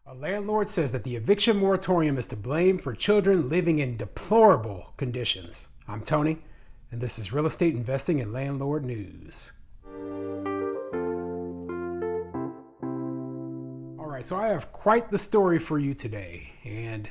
A landlord says that the eviction moratorium is to blame for children living in deplorable conditions. I'm Tony, and this is Real Estate Investing and Landlord News. All right, so I have quite the story for you today, and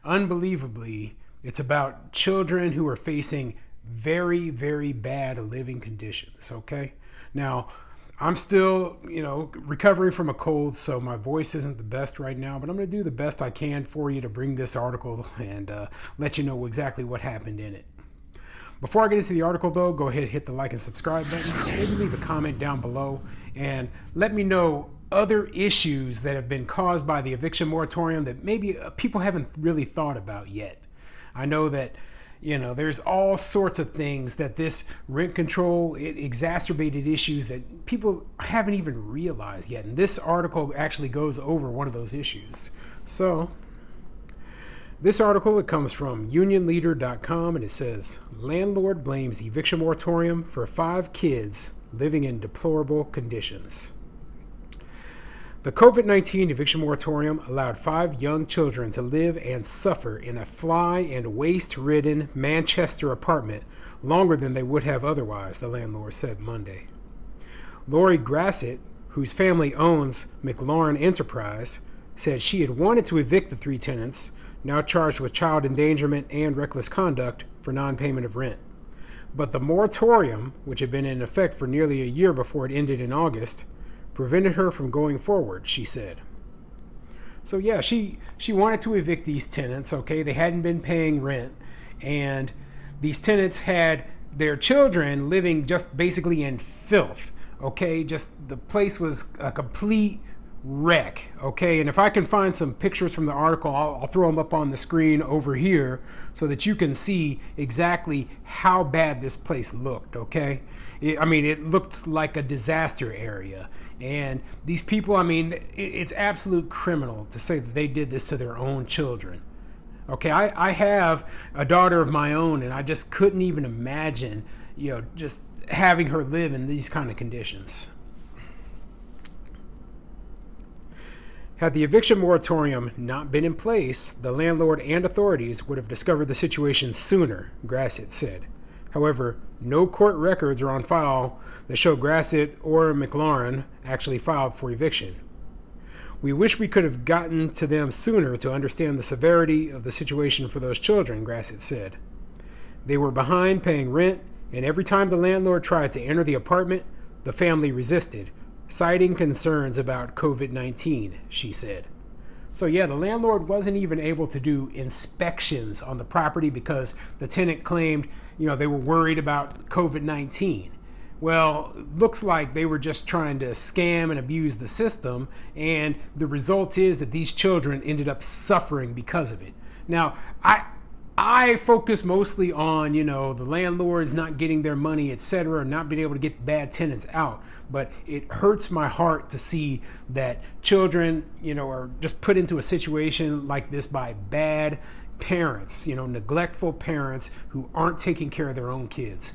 unbelievably, it's about children who are facing very, very bad living conditions, okay? Now, I'm still, recovering from a cold, so my voice isn't the best right now, but I'm going to do the best I can for you to bring this article and let you know exactly what happened in it. Before I get into the article, though, go ahead and hit the like and subscribe button. Maybe leave a comment down below and let me know other issues that have been caused by the eviction moratorium that maybe people haven't really thought about yet. I know that there's all sorts of things that this rent control, it exacerbated issues that people haven't even realized yet. And this article actually goes over one of those issues. So this article, it comes from unionleader.com, and it says, landlord blames eviction moratorium for 5 kids living in deplorable conditions. The COVID-19 eviction moratorium allowed 5 young children to live and suffer in a fly and waste-ridden Manchester apartment longer than they would have otherwise, the landlord said Monday. Lori Grassett, whose family owns McLaurin Enterprise, said she had wanted to evict the 3 tenants, now charged with child endangerment and reckless conduct for non-payment of rent. But the moratorium, which had been in effect for nearly a year before it ended in August, prevented her from going forward, she said. So yeah, she wanted to evict these tenants, okay? They hadn't been paying rent, and these tenants had their children living just basically in filth, okay? Just the place was a complete wreck, okay? And if I can find some pictures from the article, I'll throw them up on the screen over here so that you can see exactly how bad this place looked, okay? It looked like a disaster area. And these people, it's absolute criminal to say that they did this to their own children. Okay, I have a daughter of my own, and I just couldn't even imagine, just having her live in these kind of conditions. Had the eviction moratorium not been in place, the landlord and authorities would have discovered the situation sooner, Grassett said. However, no court records are on file that show Grassett or McLaurin actually filed for eviction. We wish we could have gotten to them sooner to understand the severity of the situation for those children, Grassett said. They were behind paying rent, and every time the landlord tried to enter the apartment, the family resisted, citing concerns about COVID-19, she said. So yeah, the landlord wasn't even able to do inspections on the property because the tenant claimed, they were worried about COVID-19. Well, looks like they were just trying to scam and abuse the system, and the result is that these children ended up suffering because of it. Now, I focus mostly on, the landlords not getting their money, etc., not being able to get bad tenants out. But it hurts my heart to see that children, are just put into a situation like this by bad parents, neglectful parents who aren't taking care of their own kids.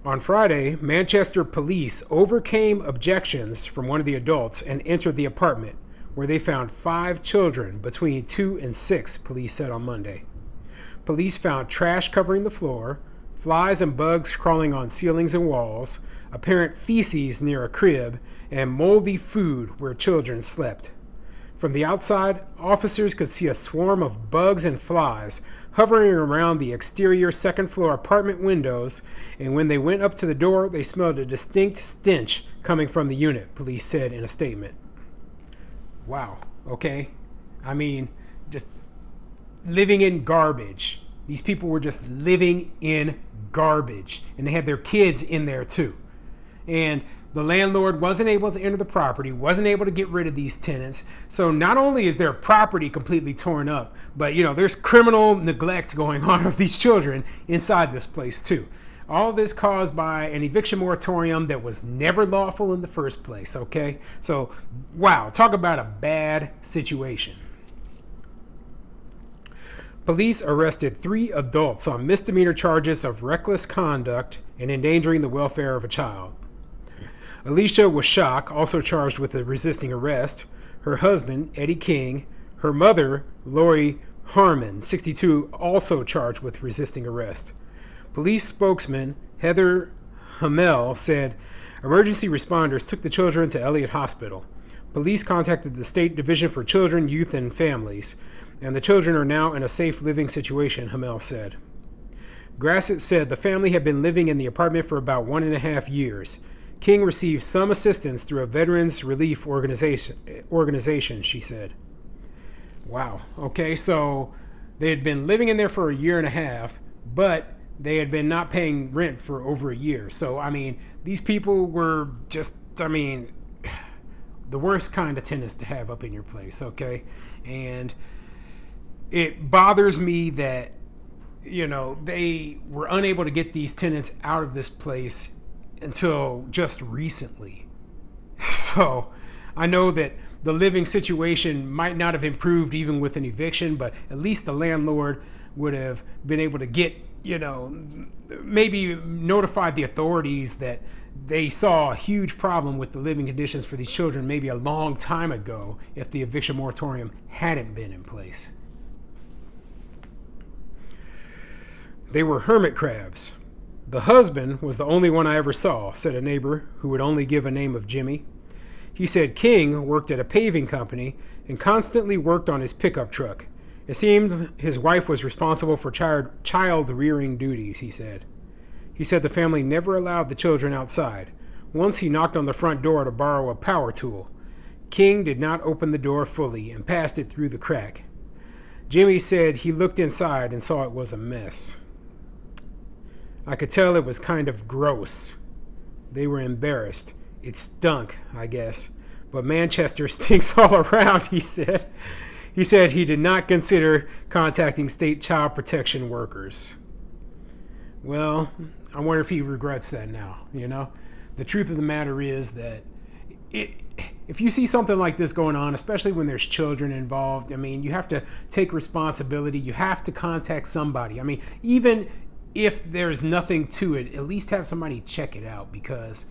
On Friday, Manchester police overcame objections from one of the adults and entered the apartment, where they found 5 children between 2 and 6, police said on Monday. Police found trash covering the floor, flies and bugs crawling on ceilings and walls, apparent feces near a crib, and moldy food where children slept. From the outside, officers could see a swarm of bugs and flies hovering around the exterior second-floor apartment windows, and when they went up to the door, they smelled a distinct stench coming from the unit, police said in a statement. Wow, okay? Just living in garbage. These people were just living in garbage, and they had their kids in there too. And the landlord wasn't able to enter the property, wasn't able to get rid of these tenants. So not only is their property completely torn up, but there's criminal neglect going on of these children inside this place too. All this caused by an eviction moratorium that was never lawful in the first place, okay? So, wow, talk about a bad situation. Police arrested 3 adults on misdemeanor charges of reckless conduct and endangering the welfare of a child. Alicia Washak, also charged with resisting arrest. Her husband, Eddie King. Her mother, Lori Harmon, 62, also charged with resisting arrest. Police spokesman Heather Hamel said emergency responders took the children to Elliott Hospital. Police contacted the State Division for Children, Youth, and Families, and the children are now in a safe living situation, Hamel said. Grassett said the family had been living in the apartment for about 1.5 years. King received some assistance through a veterans relief organization, she said. Wow. Okay, so they had been living in there for 1.5 years, but they had been not paying rent for over 1 year. So, I mean, these people were just, the worst kind of tenants to have up in your place, okay? And it bothers me that, they were unable to get these tenants out of this place until just recently. So I know that the living situation might not have improved even with an eviction, but at least the landlord would have been able to get, maybe notified the authorities that they saw a huge problem with the living conditions for these children maybe a long time ago if the eviction moratorium hadn't been in place. They were hermit crabs. The husband was the only one I ever saw, said a neighbor who would only give a name of Jimmy. He said King worked at a paving company and constantly worked on his pickup truck. It seemed his wife was responsible for child-rearing duties, he said. He said the family never allowed the children outside. Once he knocked on the front door to borrow a power tool. King did not open the door fully and passed it through the crack. Jimmy said he looked inside and saw it was a mess. I could tell it was kind of gross. They were embarrassed. It stunk, I guess. But Manchester stinks all around, he said. He said he did not consider contacting state child protection workers. Well, I wonder if he regrets that now, The truth of the matter is that if you see something like this going on, especially when there's children involved, you have to take responsibility. You have to contact somebody. Even if there's nothing to it, at least have somebody check it out, because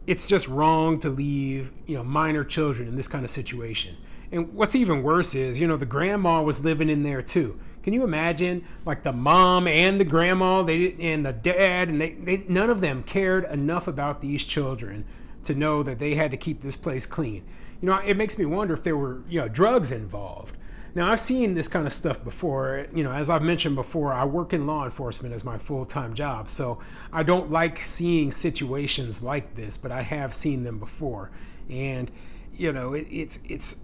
it's just wrong to leave, minor children in this kind of situation. And what's even worse is, the grandma was living in there too. Can you imagine, like the mom and the grandma, and the dad, and they none of them cared enough about these children to know that they had to keep this place clean. It makes me wonder if there were, drugs involved. Now, I've seen this kind of stuff before. As I've mentioned before, I work in law enforcement as my full-time job, so I don't like seeing situations like this, but I have seen them before. And, it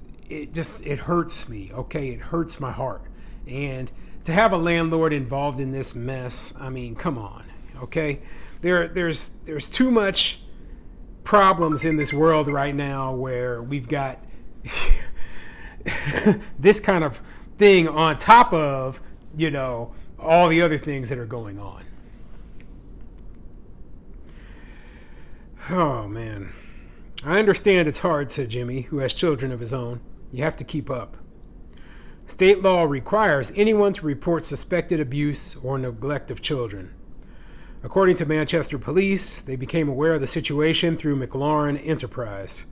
hurts me, okay? It hurts my heart. And to have a landlord involved in this mess, come on, okay? There's too much problems in this world right now where we've got this kind of thing on top of, all the other things that are going on. Oh, man. I understand it's hard, said Jimmy, who has children of his own. You have to keep up. State law requires anyone to report suspected abuse or neglect of children. According to Manchester Police, they became aware of the situation through McLaurin Enterprise.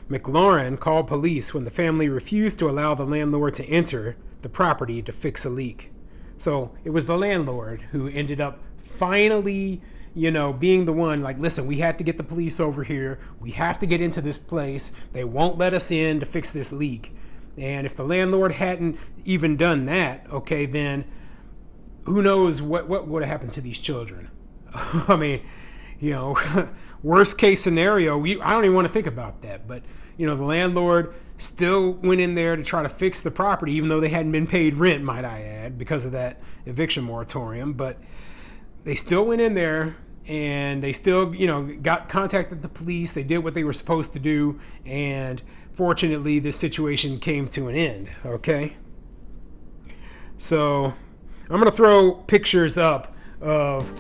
McLaurin called police when the family refused to allow the landlord to enter the property to fix a leak. So it was the landlord who ended up finally, being the one like, listen, we had to get the police over here. We have to get into this place. They won't let us in to fix this leak. And if the landlord hadn't even done that, okay, then who knows what would have happened to these children. Worst case scenario, I don't even want to think about that. But, the landlord still went in there to try to fix the property, even though they hadn't been paid rent, might I add, because of that eviction moratorium. But they still went in there and they still, contacted the police. They did what they were supposed to do. And fortunately, this situation came to an end, okay? So I'm going to throw pictures up of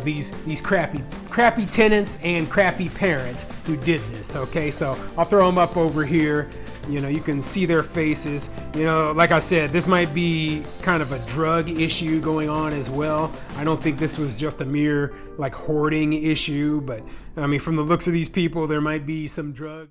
these crappy tenants and crappy parents who did this, okay? So I'll throw them up over here. You know, you can see their faces. You know, like I said, this might be kind of a drug issue going on as well. I don't think this was just a mere like hoarding issue, but I mean, from the looks of these people, there might be some drug.